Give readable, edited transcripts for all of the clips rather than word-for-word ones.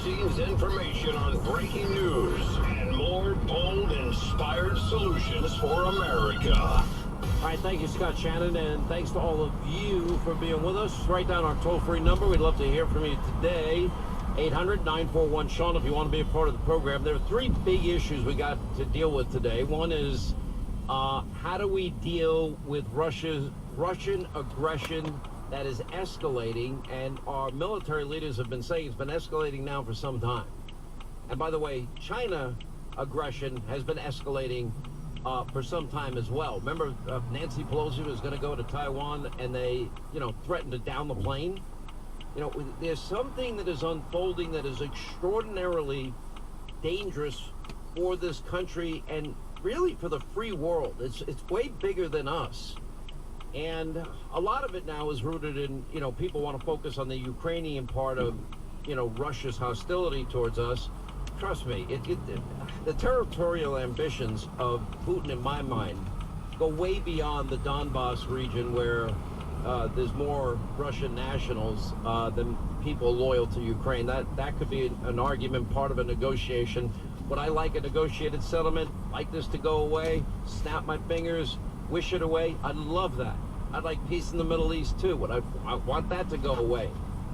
behind-the-scenes information on breaking news and more bold, inspired solutions for America. All right, thank you, Scott Shannon, and thanks to all of you for being with us. Write down our toll-free number. We'd love to hear from you today. 800-941-SEAN if you want to be a part of the program. There are three big issues we got to deal with today. One is how do we deal with Russian aggression that is escalating, and our military leaders have been saying it's been escalating now for some time. And by the way, China aggression has been escalating for some time as well. Remember, Nancy Pelosi was going to go to Taiwan, and they, threatened to down the plane. There's something that is unfolding that is extraordinarily dangerous for this country and really for the free world. It's way bigger than us. And a lot of it now is rooted in, people want to focus on the Ukrainian part of, Russia's hostility towards us. Trust me, the territorial ambitions of Putin, in my mind, go way beyond the Donbass region where there's more Russian nationals than people loyal to Ukraine. That could be an argument, part of a negotiation. Would I like a negotiated settlement, like this to go away, snap my fingers, wish it away? I'd love that. I'd like peace in the Middle East too. I want that to go away.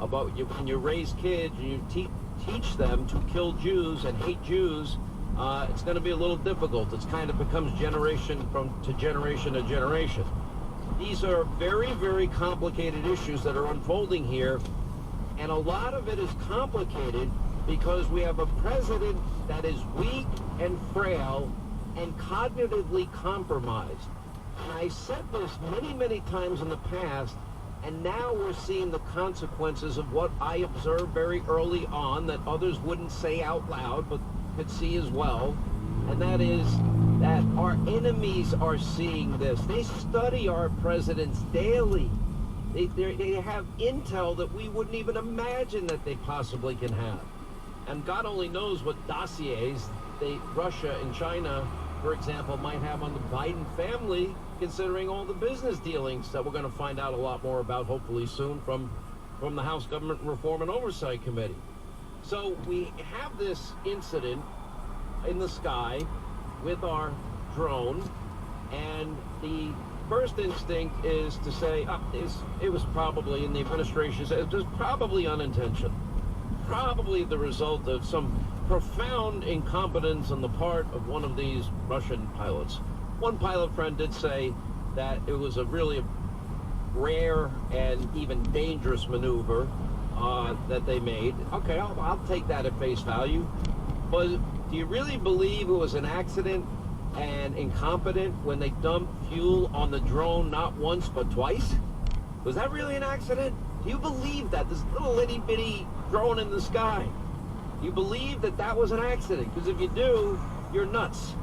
About when you raise kids and you teach them to kill Jews and hate Jews, it's going to be a little difficult. It's kind of becomes generation to generation. These are very, very complicated issues that are unfolding here, and a lot of it is complicated because we have a president that is weak and frail and cognitively compromised. And I said this many, many times in the past, and now we're seeing the consequences of what I observed very early on that others wouldn't say out loud, but could see as well. And that is that our enemies are seeing this. They study our presidents daily. They have intel that we wouldn't even imagine that they possibly can have. And God only knows what dossiers Russia and China, for example, might have on the Biden family, considering all the business dealings that we're going to find out a lot more about, hopefully soon, from the House Government Reform and Oversight Committee. So we have this incident in the sky with our drone, and the first instinct is to say it was probably, in the administration, it was probably unintentional, probably the result of some profound incompetence on the part of one of these Russian pilots. One pilot friend did say that it was a really rare and even dangerous maneuver that they made. Okay, I'll take that at face value. But do you really believe it was an accident and incompetent when they dumped fuel on the drone not once but twice? Was that really an accident? Do you believe that? This little itty-bitty drone in the sky. Do you believe that was an accident? Because if you do, you're nuts.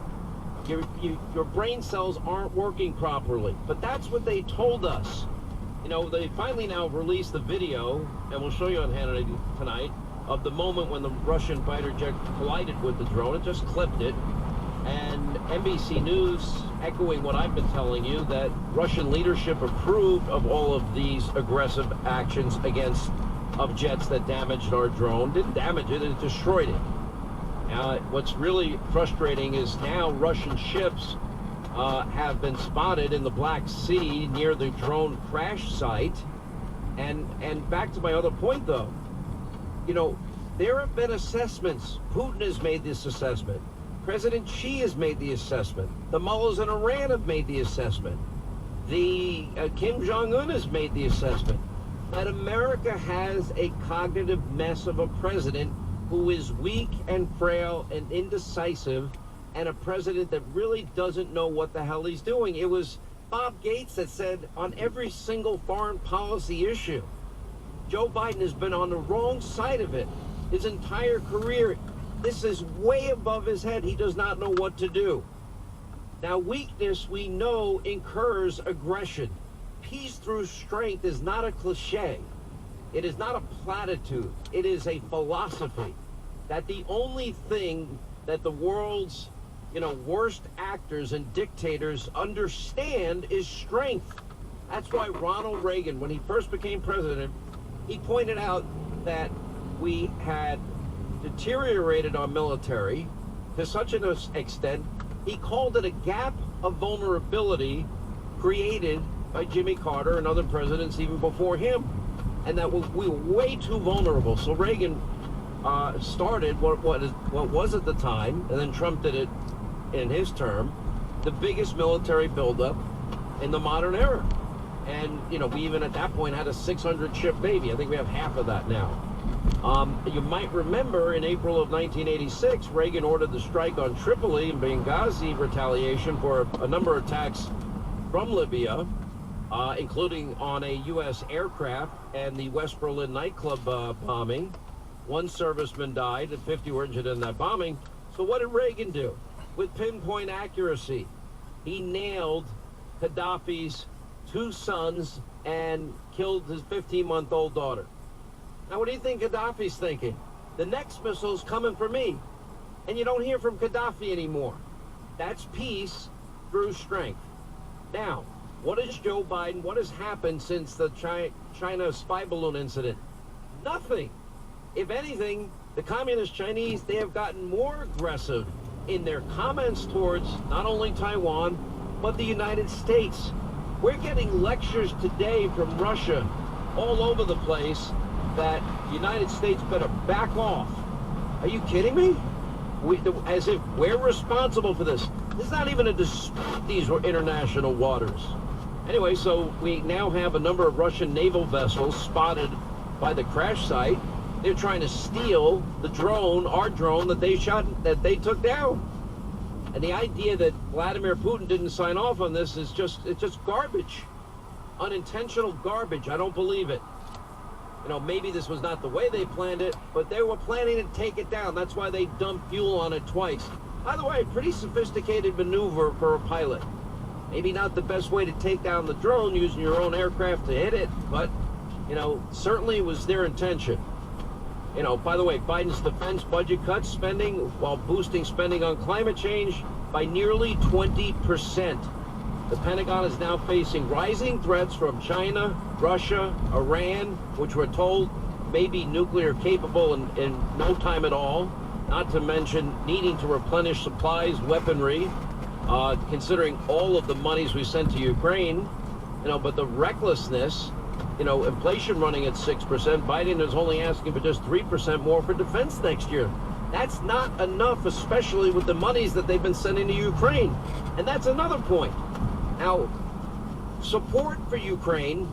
Your brain cells aren't working properly. But that's what they told us. They finally now released the video, and we'll show you on Hannity tonight, of the moment when the Russian fighter jet collided with the drone. It just clipped it. And NBC News echoing what I've been telling you, that Russian leadership approved of all of these aggressive actions of jets that damaged our drone. Didn't damage it, it destroyed it. What's really frustrating is now Russian ships have been spotted in the Black Sea near the drone crash site. And back to my other point, though, there have been assessments. Putin has made this assessment. President Xi has made the assessment. The mullahs in Iran have made the assessment. The Kim Jong-un has made the assessment that America has a cognitive mess of a president who is weak and frail and indecisive, and a president that really doesn't know what the hell he's doing. It was Bob Gates that said on every single foreign policy issue, Joe Biden has been on the wrong side of it his entire career. This is way above his head. He does not know what to do. Now, weakness, we know, incurs aggression. Peace through strength is not a cliche. It is not a platitude. It is a philosophy that the only thing that the world's, worst actors and dictators understand is strength. That's why Ronald Reagan, when he first became president, he pointed out that we had deteriorated our military to such an extent, he called it a gap of vulnerability created by Jimmy Carter and other presidents even before him, and that we were way too vulnerable. So Reagan started what was at the time, and then Trump did it in his term, the biggest military buildup in the modern era. And, you know, we even at that point had a 600-ship Navy. I think we have half of that now. You might remember in April of 1986, Reagan ordered the strike on Tripoli and Benghazi retaliation for a number of attacks from Libya, including on a U.S. aircraft and the West Berlin nightclub bombing. One serviceman died and 50 were injured in that bombing. So what did Reagan do? With pinpoint accuracy, he nailed Gaddafi's 2 sons and killed his 15-month-old daughter. Now, what do you think Gaddafi's thinking? The next missile's coming for me. And you don't hear from Gaddafi anymore. That's peace through strength. Now, what is Joe Biden? What has happened since the China spy balloon incident? Nothing. If anything, the communist Chinese, they have gotten more aggressive in their comments towards not only Taiwan, but the United States. We're getting lectures today from Russia all over the place that the United States better back off. Are you kidding me? As if we're responsible for this. This is not even a dispute. These were international waters. Anyway, so we now have a number of Russian naval vessels spotted by the crash site. They're trying to steal the drone, our drone, that they took down. And the idea that Vladimir Putin didn't sign off on this is just garbage. Unintentional garbage. I don't believe it. You know, maybe this was not the way they planned it, but they were planning to take it down. That's why they dumped fuel on it twice. By the way, pretty sophisticated maneuver for a pilot. Maybe not the best way to take down the drone using your own aircraft to hit it, but, you know, certainly was their intention. You know, by the way, Biden's defense budget cuts spending while boosting spending on climate change by nearly 20%. The Pentagon is now facing rising threats from China, Russia, Iran, which we're told may be nuclear capable in no time at all, not to mention needing to replenish supplies, weaponry, considering all of the monies we sent to Ukraine. You know, but the recklessness, you know, inflation running at 6%, Biden is only asking for just 3% more for defense next year. That's not enough, especially with the monies that they've been sending to Ukraine. And that's another point. Now, support for Ukraine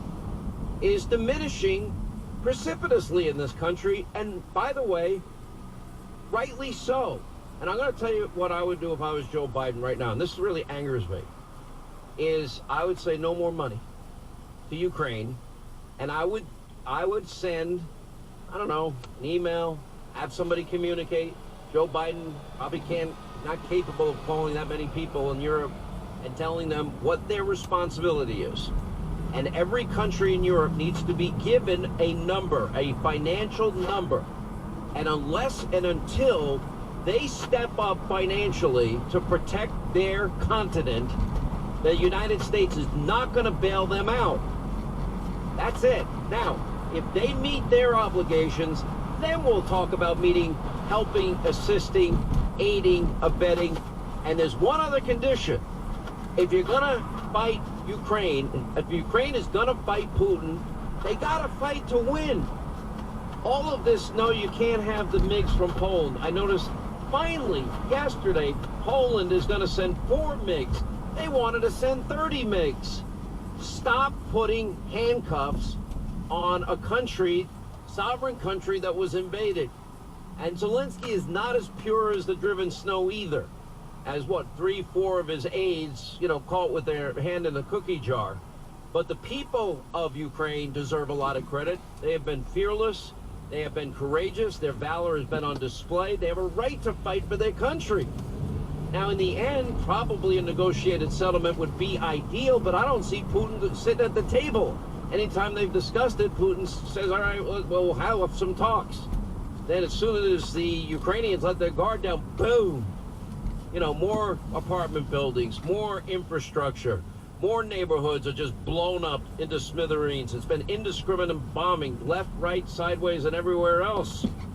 is diminishing precipitously in this country, and by the way, rightly so. And I'm going to tell you what I would do if I was Joe Biden right now, and this really angers me, is I would say no more money to Ukraine, and I would send, I don't know, an email, have somebody communicate. Joe Biden probably not capable of calling that many people in Europe and telling them what their responsibility is. And every country in Europe needs to be given a number, a financial number. And unless and until they step up financially to protect their continent, the United States is not going to bail them out. That's it. Now, if they meet their obligations, then we'll talk about helping, assisting, aiding, abetting. And there's one other condition. If you're going to fight Ukraine, if Ukraine is going to fight Putin, they got to fight to win. All of this, no, you can't have the MiGs from Poland. I noticed finally yesterday, Poland is going to send 4 MiGs. They wanted to send 30 MiGs. Stop putting handcuffs on a country, sovereign country that was invaded. And Zelensky is not as pure as the driven snow either. As 3, 4 of his aides, you know, caught with their hand in the cookie jar. But the people of Ukraine deserve a lot of credit. They have been fearless. They have been courageous. Their valor has been on display. They have a right to fight for their country. Now, in the end, probably a negotiated settlement would be ideal, but I don't see Putin sitting at the table. Anytime they've discussed it, Putin says, all right, well, we'll have some talks. Then as soon as the Ukrainians let their guard down, boom. You know, more apartment buildings, more infrastructure, more neighborhoods are just blown up into smithereens. It's been indiscriminate bombing, left, right, sideways, and everywhere else.